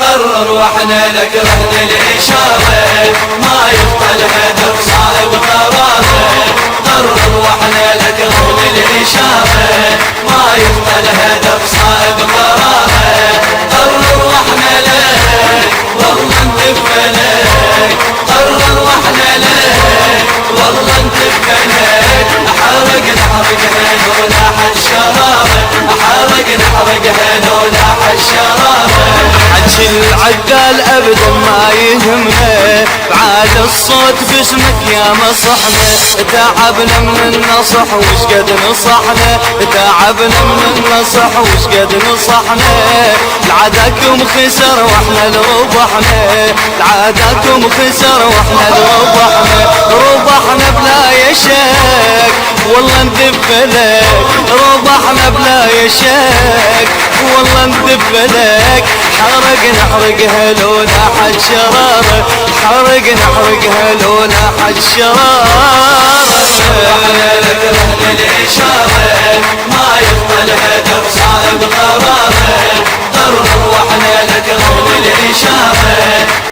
قرر واحنا لك رهن الإشارة ما يبقى الهدف صائب قراره. قرر واحنا لك رهن الإشارة ما يبقى الهدف صائب قراره. قرر واحنا لك والله ندب لك. قرر واحنا لك والله ندب لك. حرق نحرق هنا ولاح الشرارة. حرق نحرق هنا ولاح الشرارة. حجي العقال ابدا ما يهمنا بعد الصوت باسمك يا مصحنا. تعبنا من النصح وش قد نصحنا. تعبنا من النصح وش قد نصحنا. العداكم خسر واحنا لربحنا. العداكم خسر واحنا لربحنا. ربحنا بلا يشك والله ندب لك. ربحنا بلا يشك والله ندب لك. حرق نحرق هلو لاح الشرارة. حرق نحرق هلو لاح الشرارة. واحنا لك رهن الإشارة ما يبقى الهدف صائب قراره.